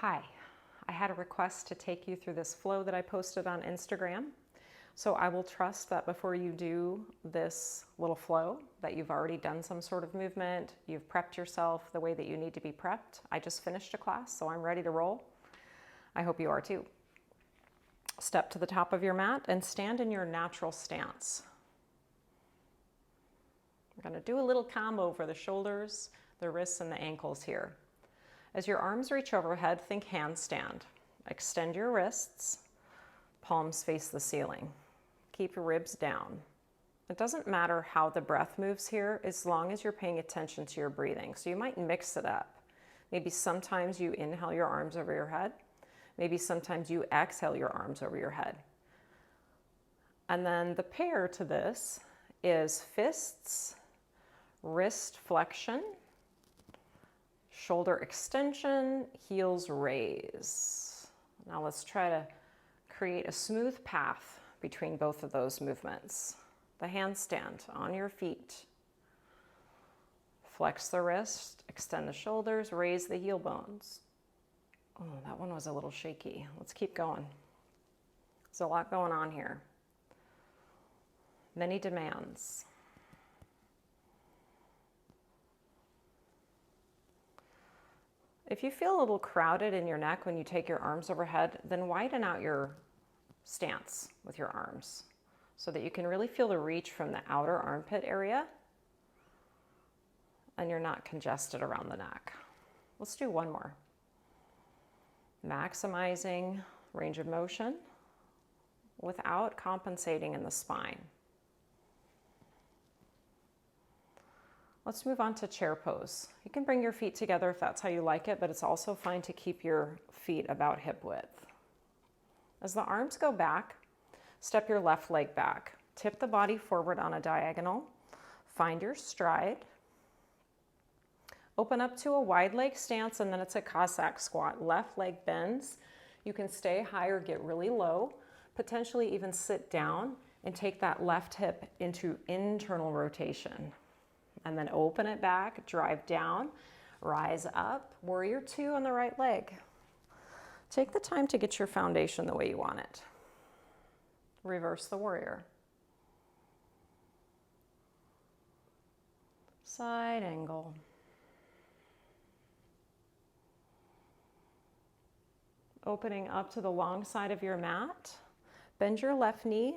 Hi, I had a request to take you through this flow that I posted on Instagram. So I will trust that before you do this little flow, that you've already done some sort of movement, you've prepped yourself the way that you need to be prepped. I just finished a class, so I'm ready to roll. I hope you are too. Step to the top of your mat and stand in your natural stance. We're going to do a little combo for the shoulders, the wrists, and the ankles here. As your arms reach overhead, think handstand. Extend your wrists, palms face the ceiling. Keep your ribs down. It doesn't matter how the breath moves here as long as you're paying attention to your breathing. So you might mix it up. Maybe sometimes you inhale your arms over your head. Maybe sometimes you exhale your arms over your head. And then the pair to this is fists, wrist flexion, shoulder extension, heels raise. Now let's try to create a smooth path between both of those movements. The handstand on your feet. Flex the wrist, extend the shoulders, raise the heel bones. Oh, that one was a little shaky. Let's keep going. There's a lot going on here. Many demands. If you feel a little crowded in your neck when you take your arms overhead, then widen out your stance with your arms so that you can really feel the reach from the outer armpit area and you're not congested around the neck. Let's do one more. Maximizing range of motion without compensating in the spine. Let's move on to chair pose. You can bring your feet together if that's how you like it, but it's also fine to keep your feet about hip width. As the arms go back, step your left leg back. Tip the body forward on a diagonal. Find your stride. Open up to a wide leg stance, and then it's a Cossack squat. Left leg bends. You can stay high or get really low, potentially even sit down and take that left hip into internal rotation. And then open it back, drive down, rise up, warrior two on the right leg. Take the time to get your foundation the way you want it. Reverse the warrior. Side angle. Opening up to the long side of your mat. Bend your left knee.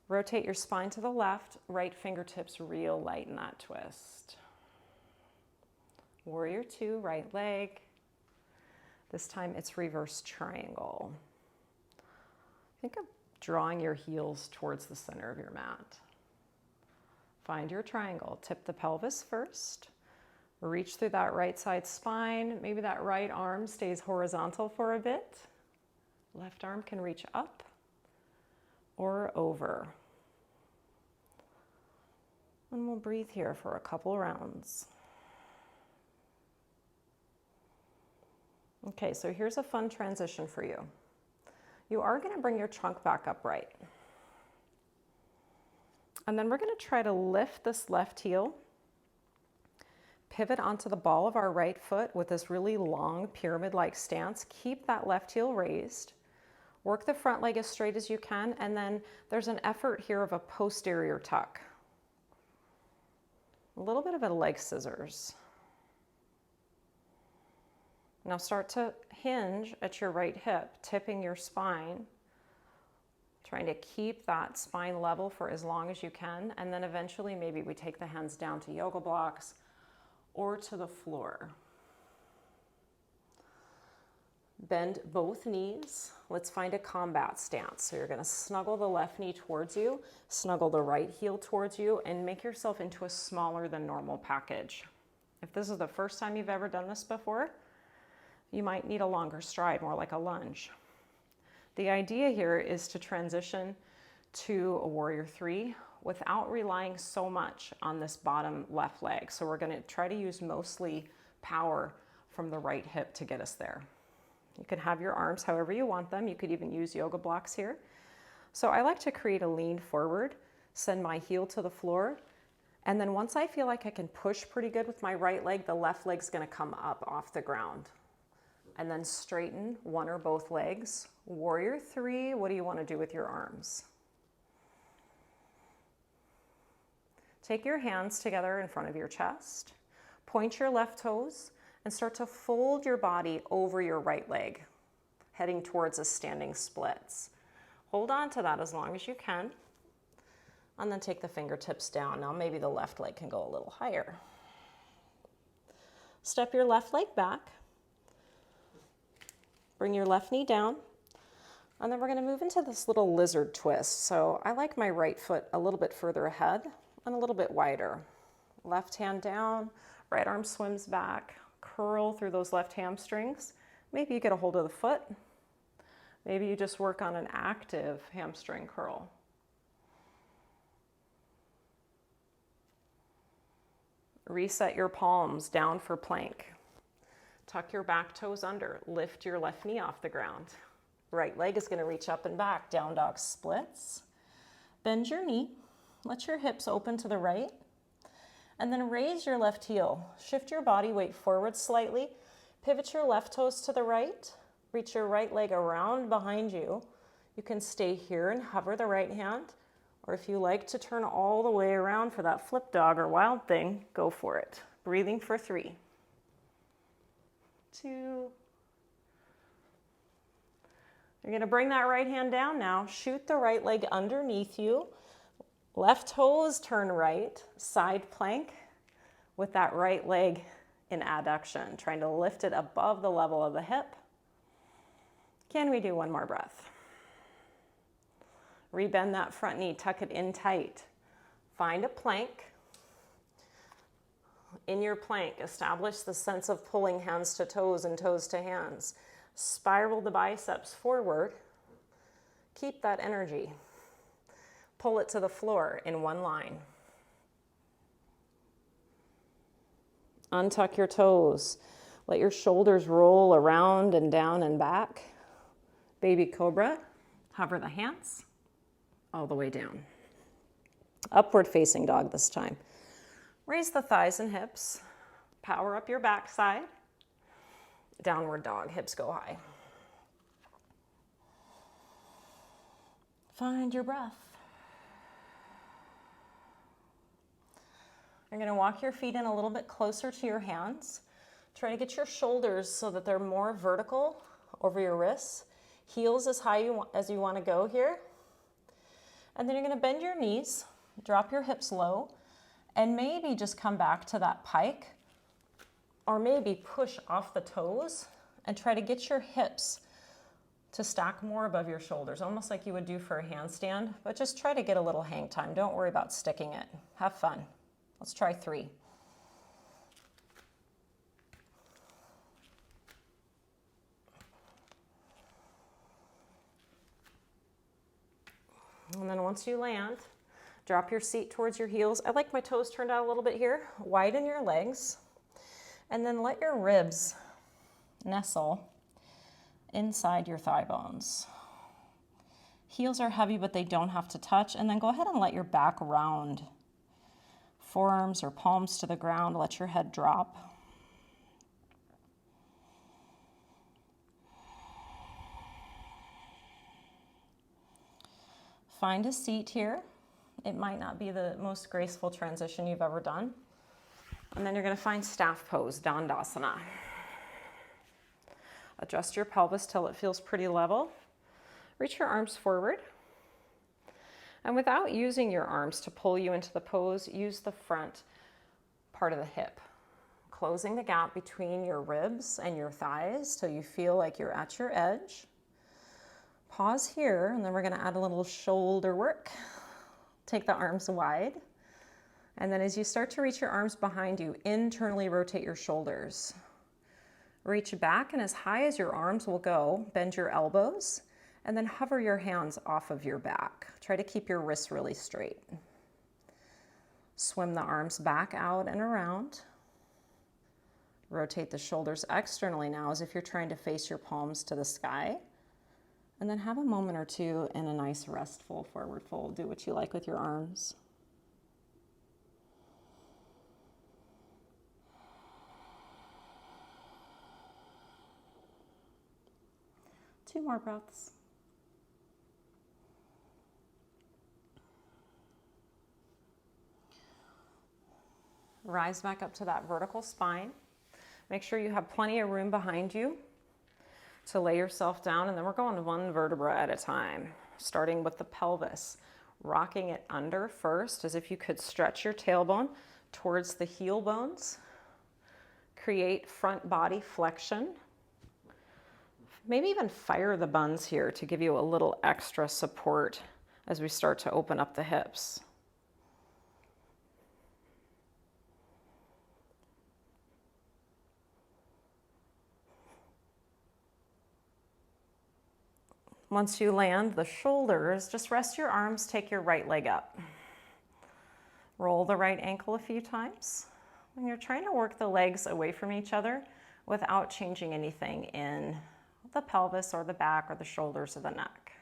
Rotate your spine to the left, right fingertips real light in that twist. Warrior two, right leg. This time it's reverse triangle. Think of drawing your heels towards the center of your mat. Find your triangle. Tip the pelvis first. Reach through that right side spine. Maybe that right arm stays horizontal for a bit. Left arm can reach up or over. And we'll breathe here for a couple rounds. Okay, so here's a fun transition for you. You are going to bring your trunk back upright. And then we're going to try to lift this left heel, pivot onto the ball of our right foot with this really long pyramid-like stance. Keep that left heel raised. Work the front leg as straight as you can, and then there's an effort here of a posterior tuck. A little bit of a leg scissors. Now start to hinge at your right hip, tipping your spine, trying to keep that spine level for as long as you can, and then eventually maybe we take the hands down to yoga blocks or to the floor. Bend both knees. Let's find a combat stance. So you're going to snuggle the left knee towards you, snuggle the right heel towards you, and make yourself into a smaller than normal package. If this is the first time you've ever done this before, you might need a longer stride, more like a lunge. The idea here is to transition to a warrior three without relying so much on this bottom left leg. So we're going to try to use mostly power from the right hip to get us there. You can have your arms however you want them. You could even use yoga blocks here. So I like to create a lean forward, send my heel to the floor, and then once I feel like I can push pretty good with my right leg, the left leg's gonna come up off the ground. And then straighten one or both legs. Warrior three, what do you want to do with your arms? Take your hands together in front of your chest. Point your left toes and start to fold your body over your right leg, heading towards a standing splits. Hold on to that as long as you can. And then take the fingertips down. Now maybe the left leg can go a little higher. Step your left leg back. Bring your left knee down. And then we're going to move into this little lizard twist. So I like my right foot a little bit further ahead and a little bit wider. Left hand down, right arm swims back. Curl through those left hamstrings. Maybe you get a hold of the foot. Maybe you just work on an active hamstring curl. Reset your palms down for plank. Tuck your back toes under. Lift your left knee off the ground. Right leg is going to reach up and back. Down dog splits. Bend your knee. Let your hips open to the right. And then raise your left heel. Shift your body weight forward slightly. Pivot your left toes to the right. Reach your right leg around behind you. You can stay here and hover the right hand. Or if you like to turn all the way around for that flip dog or wild thing, go for it. Breathing for 3, 2. You're going to bring that right hand down now. Shoot the right leg underneath you. Left toes turn right. Side plank with that right leg in adduction. Trying to lift it above the level of the hip. Can we do one more breath? Rebend that front knee, tuck it in tight. Find a plank. In your plank, establish the sense of pulling hands to toes and toes to hands. Spiral the biceps forward. Keep that energy. Pull it to the floor in one line. Untuck your toes. Let your shoulders roll around and down and back. Baby cobra. Hover the hands all the way down. Upward facing dog this time. Raise the thighs and hips. Power up your backside. Downward dog, hips go high. Find your breath. You're going to walk your feet in a little bit closer to your hands. Try to get your shoulders so that they're more vertical over your wrists. Heels as high as you want to go here. And then you're going to bend your knees, drop your hips low, and maybe just come back to that pike, or maybe push off the toes and try to get your hips to stack more above your shoulders, almost like you would do for a handstand, but just try to get a little hang time. Don't worry about sticking it. Have fun. Let's try 3. And then once you land, drop your seat towards your heels. I like my toes turned out a little bit here. Widen your legs. And then let your ribs nestle inside your thigh bones. Heels are heavy, but they don't have to touch. And then go ahead and let your back round. Forearms or palms to the ground. Let your head drop. Find a seat here. It might not be the most graceful transition you've ever done. And then you're going to find staff pose, Dandasana. Adjust your pelvis till it feels pretty level. Reach your arms forward. And without using your arms to pull you into the pose, use the front part of the hip, closing the gap between your ribs and your thighs till you feel like you're at your edge. Pause here, and then we're going to add a little shoulder work. Take the arms wide. And then as you start to reach your arms behind you, internally rotate your shoulders. Reach back, and as high as your arms will go, bend your elbows, and then hover your hands off of your back. Try to keep your wrists really straight. Swim the arms back out and around. Rotate the shoulders externally now as if you're trying to face your palms to the sky. And then have a moment or two in a nice restful forward fold. Do what you like with your arms. 2 more breaths. Rise back up to that vertical spine. Make sure you have plenty of room behind you to lay yourself down, and then we're going 1 vertebra at a time, starting with the pelvis. Rocking it under first, as if you could stretch your tailbone towards the heel bones. Create front body flexion. Maybe even fire the buns here to give you a little extra support as we start to open up the hips. Once you land the shoulders, just rest your arms, take your right leg up. Roll the right ankle a few times. And you're trying to work the legs away from each other without changing anything in the pelvis or the back or the shoulders or the neck.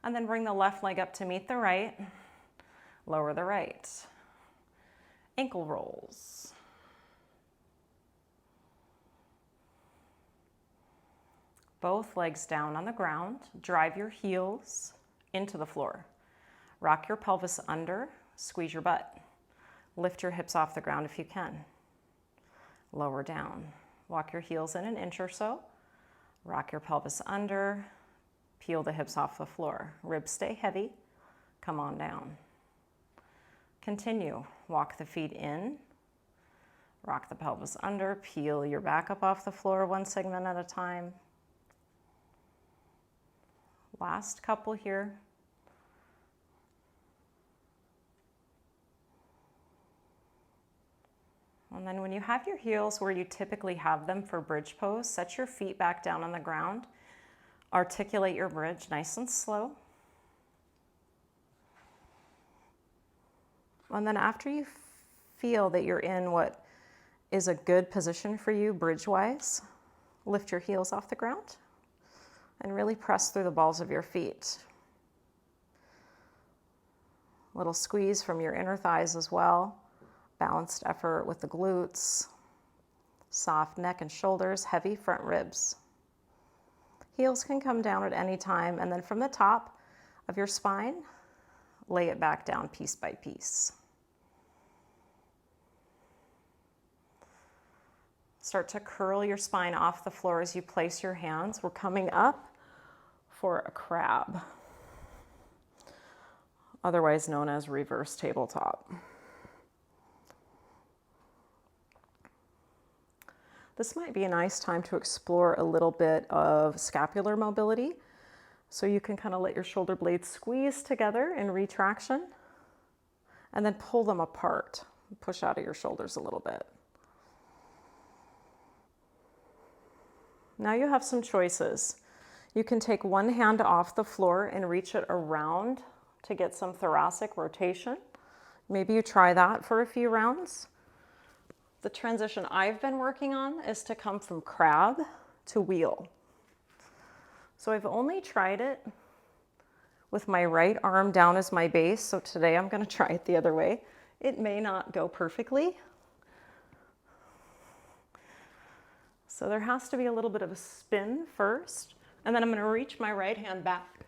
And then bring the left leg up to meet the right. Lower the right. Ankle rolls. Both legs down on the ground. Drive your heels into the floor. Rock your pelvis under. Squeeze your butt. Lift your hips off the ground if you can. Lower down. Walk your heels in an inch or so. Rock your pelvis under. Peel the hips off the floor. Ribs stay heavy. Come on down. Continue. Walk the feet in. Rock the pelvis under. Peel your back up off the floor 1 segment at a time. Last couple here. And then when you have your heels where you typically have them for bridge pose, set your feet back down on the ground. Articulate your bridge nice and slow. And then after you feel that you're in what is a good position for you bridge-wise, lift your heels off the ground. And really press through the balls of your feet. A little squeeze from your inner thighs as well. Balanced effort with the glutes. Soft neck and shoulders, heavy front ribs. Heels can come down at any time, and then from the top of your spine, lay it back down piece by piece. Start to curl your spine off the floor as you place your hands. We're coming up for a crab, otherwise known as reverse tabletop. This might be a nice time to explore a little bit of scapular mobility. So you can kind of let your shoulder blades squeeze together in retraction and then pull them apart. Push out of your shoulders a little bit. Now you have some choices. You can take one hand off the floor and reach it around to get some thoracic rotation. Maybe you try that for a few rounds. The transition I've been working on is to come from crab to wheel. So I've only tried it with my right arm down as my base. So today I'm going to try it the other way. It may not go perfectly. So there has to be a little bit of a spin first. And then I'm going to reach my right hand back,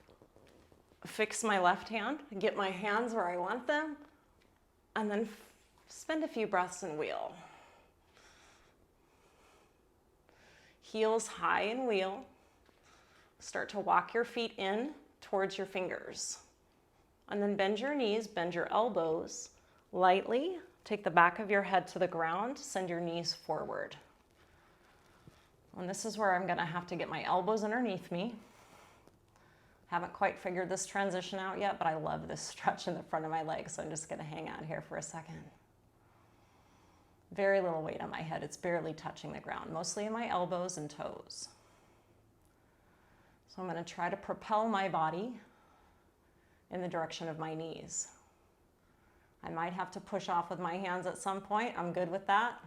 fix my left hand, get my hands where I want them, and then spend a few breaths and wheel. Heels high and wheel. Start to walk your feet in towards your fingers. And then bend your knees, bend your elbows lightly. Take the back of your head to the ground, send your knees forward. And this is where I'm going to have to get my elbows underneath me. Haven't quite figured this transition out yet, but I love this stretch in the front of my legs, so I'm just going to hang out here for a second. Very little weight on my head. It's barely touching the ground, mostly in my elbows and toes. So I'm going to try to propel my body in the direction of my knees. I might have to push off with my hands at some point. I'm good with that.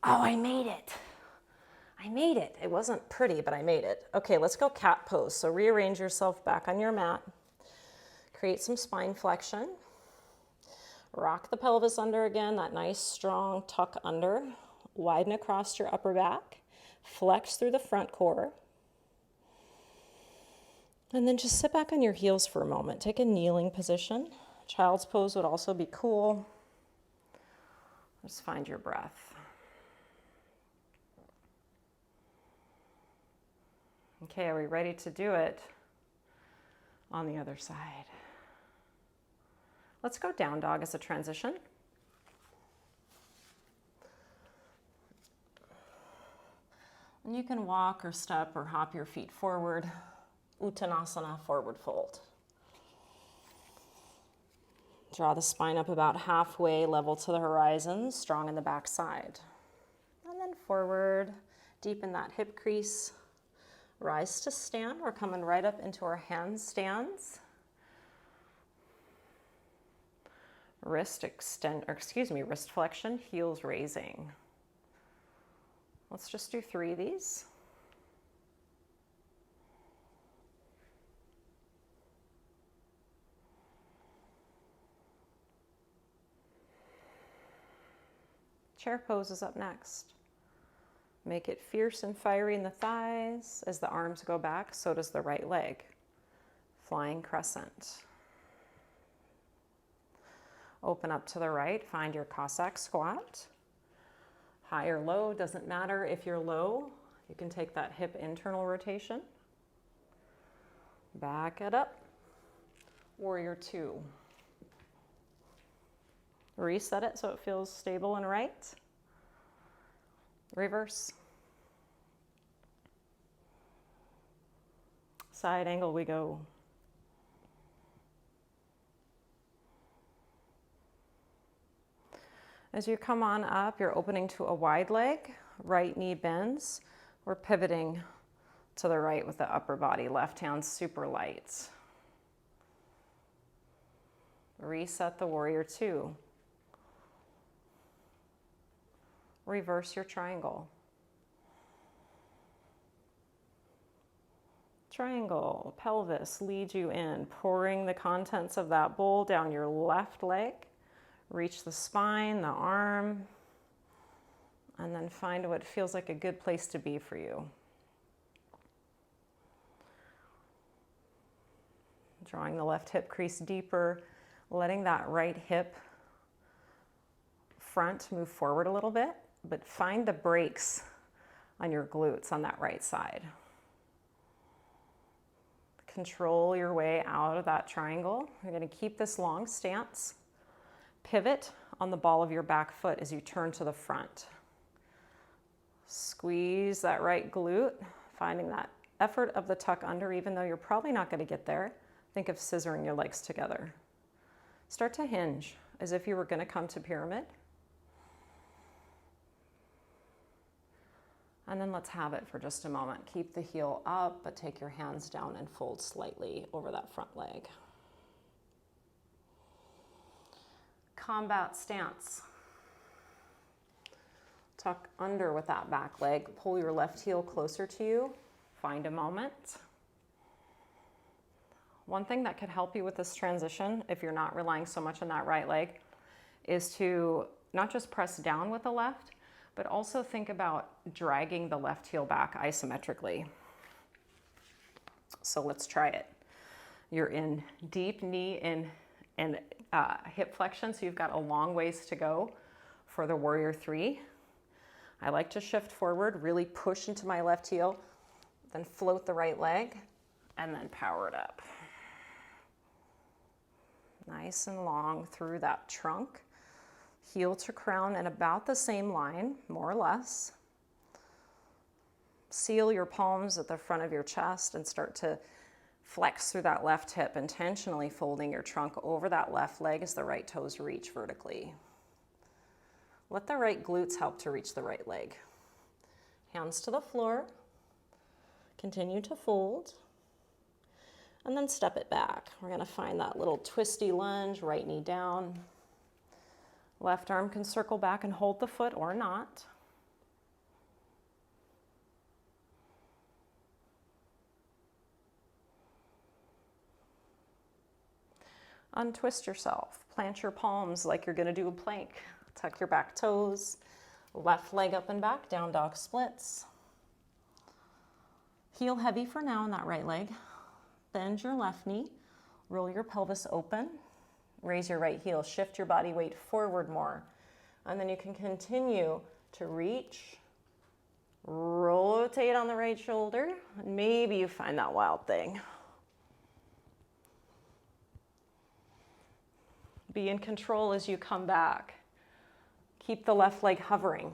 Oh, I made it. I made it. It wasn't pretty, but I made it. Okay, let's go cat pose. So rearrange yourself back on your mat. Create some spine flexion. Rock the pelvis under again, that nice strong tuck under. Widen across your upper back. Flex through the front core. And then just sit back on your heels for a moment. Take a kneeling position. Child's pose would also be cool. Just find your breath. Okay, are we ready to do it on the other side? Let's go down dog as a transition. And you can walk or step or hop your feet forward. Uttanasana, forward fold. Draw the spine up about halfway, level to the horizon, strong in the back side. And then forward, deepen that hip crease. Rise to stand. We're coming right up into our handstands. Wrist flexion, heels raising. Let's just do 3 of these. Chair pose is up next. Make it fierce and fiery in the thighs. As the arms go back, so does the right leg. Flying crescent. Open up to the right, find your Cossack squat. High or low, doesn't matter. If you're low, you can take that hip internal rotation. Back it up. Warrior 2. Reset it so it feels stable and right. Reverse. Side angle we go. As you come on up, you're opening to a wide leg. Right knee bends. We're pivoting to the right with the upper body. Left hand super light. Reset the warrior 2. Reverse your triangle. Triangle, pelvis leads you in, pouring the contents of that bowl down your left leg. Reach the spine, the arm, and then find what feels like a good place to be for you. Drawing the left hip crease deeper, letting that right hip front move forward a little bit, but find the brakes on your glutes on that right side. Control your way out of that triangle. You're going to keep this long stance. Pivot on the ball of your back foot as you turn to the front. Squeeze that right glute, finding that effort of the tuck under, even though you're probably not going to get there. Think of scissoring your legs together. Start to hinge as if you were going to come to pyramid. And then let's have it for just a moment. Keep the heel up, but take your hands down and fold slightly over that front leg. Combat stance. Tuck under with that back leg. Pull your left heel closer to you. Find a moment. One thing that could help you with this transition, if you're not relying so much on that right leg, is to not just press down with the left, but also think about dragging the left heel back isometrically. So let's try it. You're in deep knee and hip flexion, so you've got a long ways to go for the warrior 3. I like to shift forward, really push into my left heel, then float the right leg, and then power it up. Nice and long through that trunk. Heel to crown in about the same line, more or less. Seal your palms at the front of your chest and start to flex through that left hip, intentionally folding your trunk over that left leg as the right toes reach vertically. Let the right glutes help to reach the right leg. Hands to the floor. Continue to fold. And then step it back. We're going to find that little twisty lunge, right knee down. Left arm can circle back and hold the foot or not. Untwist yourself. Plant your palms like you're going to do a plank. Tuck your back toes. Left leg up and back, down dog splits. Heel heavy for now on that right leg. Bend your left knee, roll your pelvis open, raise your right heel, shift your body weight forward more. And then you can continue to reach, rotate on the right shoulder, and maybe you find that wild thing. Be in control as you come back. Keep the left leg hovering.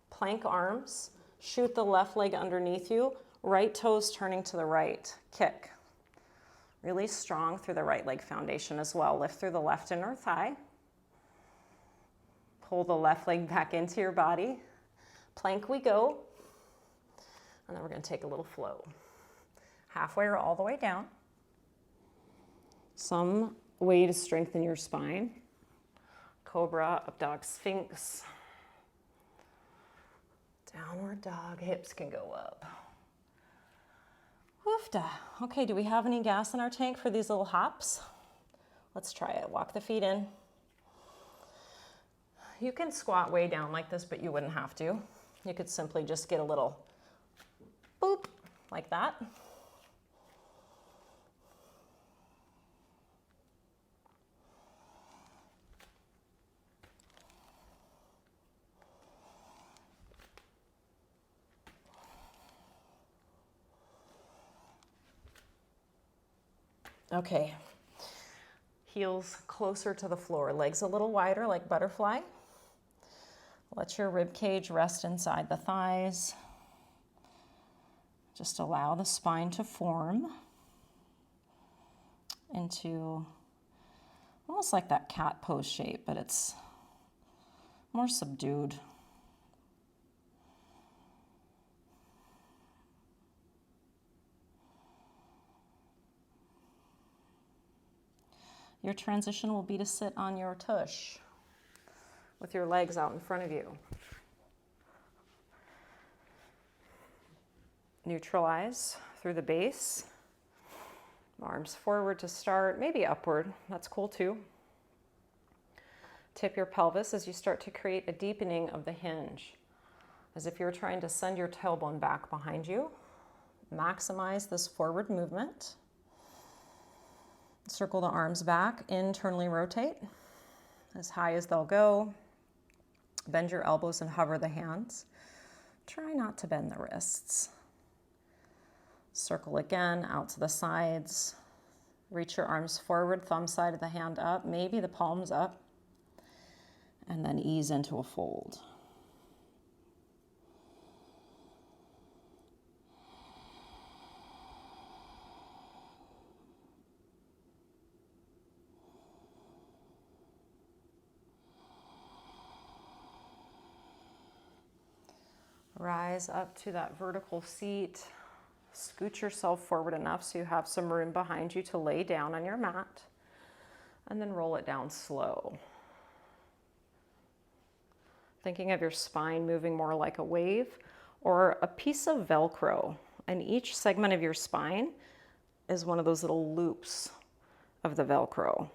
Plank arms, shoot the left leg underneath you, right toes turning to the right. Kick. Really strong through the right leg foundation as well. Lift through the left inner thigh. Pull the left leg back into your body. Plank we go. And then we're going to take a little flow. Halfway or all the way down. Some way to strengthen your spine. Cobra, up dog, sphinx. Downward dog, hips can go up. Woofda. Okay, do we have any gas in our tank for these little hops? Let's try it. Walk the feet in. You can squat way down like this, but you wouldn't have to. You could simply just get a little boop, like that. Okay, heels closer to the floor, legs a little wider like butterfly. Let your rib cage rest inside the thighs. Just allow the spine to form into almost like that cat pose shape, but it's more subdued. Your transition will be to sit on your tush with your legs out in front of you. Neutralize through the base. Arms forward to start, maybe upward. That's cool too. Tip your pelvis as you start to create a deepening of the hinge, as if you're trying to send your tailbone back behind you. Maximize this forward movement. Circle the arms back, internally rotate as high as they'll go. Bend your elbows and hover the hands. Try not to bend the wrists. Circle again, out to the sides. Reach your arms forward, thumb side of the hand up, maybe the palms up, and then ease into a fold. Rise up to that vertical seat. Scoot yourself forward enough so you have some room behind you to lay down on your mat. And then roll it down slow. Thinking of your spine moving more like a wave or a piece of Velcro. And each segment of your spine is one of those little loops of the Velcro.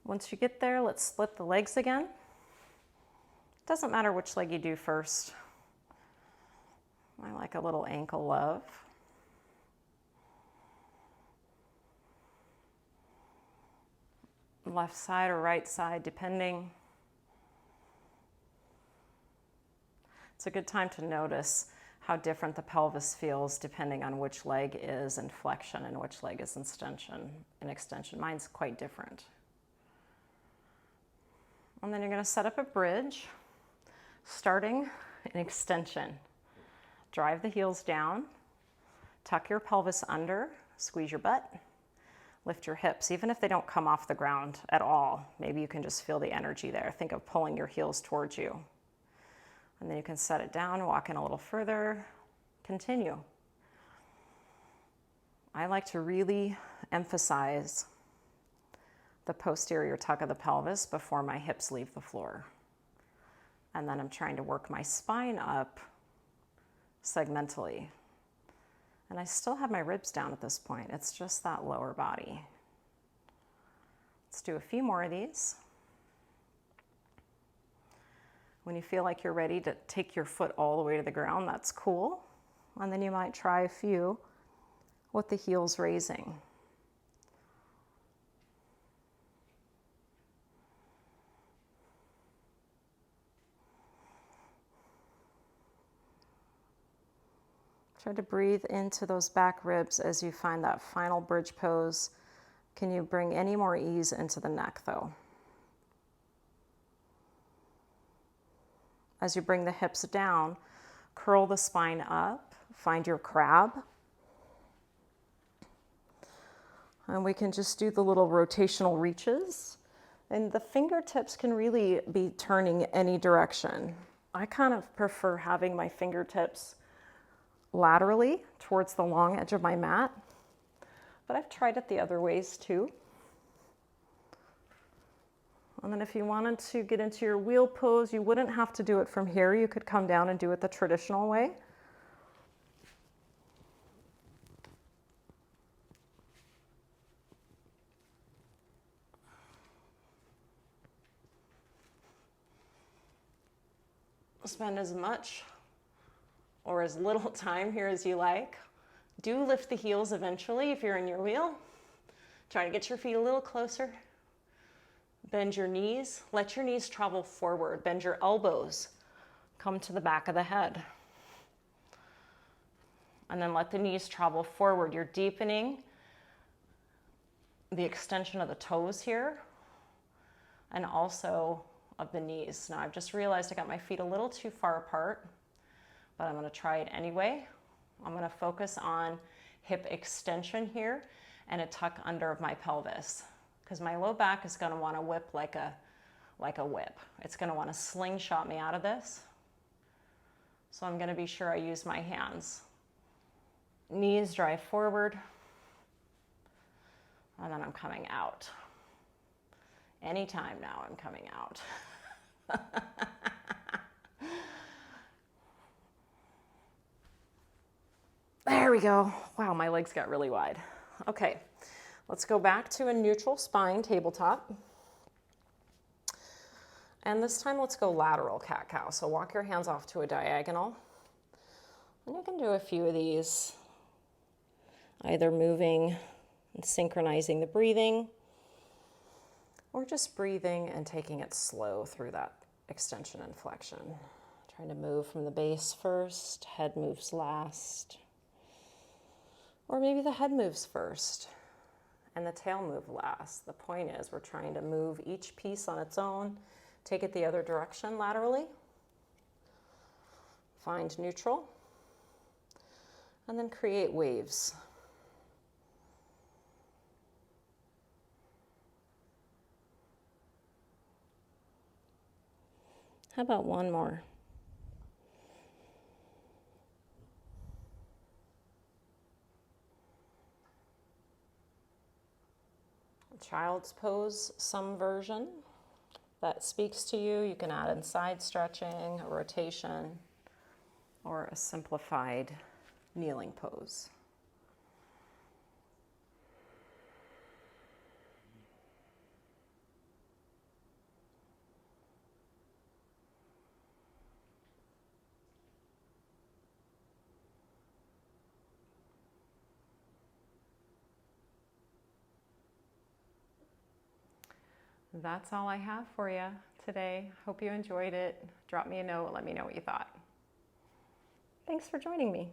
Once you get there, let's split the legs again. Doesn't matter which leg you do first. I like a little ankle love. Left side or right side, depending. It's a good time to notice how different the pelvis feels depending on which leg is in flexion and which leg is in extension. Mine's quite different. And then you're going to set up a bridge. Starting in extension. Drive the heels down, tuck your pelvis under, squeeze your butt, lift your hips, even if they don't come off the ground at all. Maybe you can just feel the energy there. Think of pulling your heels towards you. And then you can set it down, walk in a little further, continue. I like to really emphasize the posterior tuck of the pelvis before my hips leave the floor. And then I'm trying to work my spine up segmentally. And I still have my ribs down at this point. It's just that lower body. Let's do a few more of these. When you feel like you're ready to take your foot all the way to the ground, that's cool. And then you might try a few with the heels raising. Try to breathe into those back ribs as you find that final bridge pose. Can you bring any more ease into the neck though? As you bring the hips down, curl the spine up, find your crab. And we can just do the little rotational reaches. And the fingertips can really be turning any direction. I kind of prefer having my fingertips laterally towards the long edge of my mat, but I've tried it the other ways too. And then if you wanted to get into your wheel pose, you wouldn't have to do it from here. You could come down and do it the traditional way. Spend as much or as little time here as you like. Do lift the heels eventually if you're in your wheel. Try to get your feet a little closer. Bend your knees. Let your knees travel forward. Bend your elbows. Come to the back of the head. And then let the knees travel forward. You're deepening the extension of the toes here and also of the knees. Now I've just realized I got my feet a little too far apart, but I'm going to try it anyway. I'm going to focus on hip extension here and a tuck under of my pelvis, because my low back is going to want to whip like a whip. It's going to want to slingshot me out of this. So I'm going to be sure I use my hands. Knees drive forward, and then I'm coming out. Anytime now I'm coming out. There we go. Wow, my legs got really wide. Okay, let's go back to a neutral spine tabletop. And this time let's go lateral cat-cow. So walk your hands off to a diagonal. And you can do a few of these, either moving and synchronizing the breathing, or just breathing and taking it slow through that extension and flexion. Trying to move from the base first, head moves last. Or maybe the head moves first and the tail move last. The point is we're trying to move each piece on its own, take it the other direction laterally, find neutral, and then create waves. How about one more? Child's pose, some version that speaks to you. You can add in side stretching, a rotation, or a simplified kneeling pose. That's all I have for you today. Hope you enjoyed it. Drop me a note, let me know what you thought. Thanks for joining me.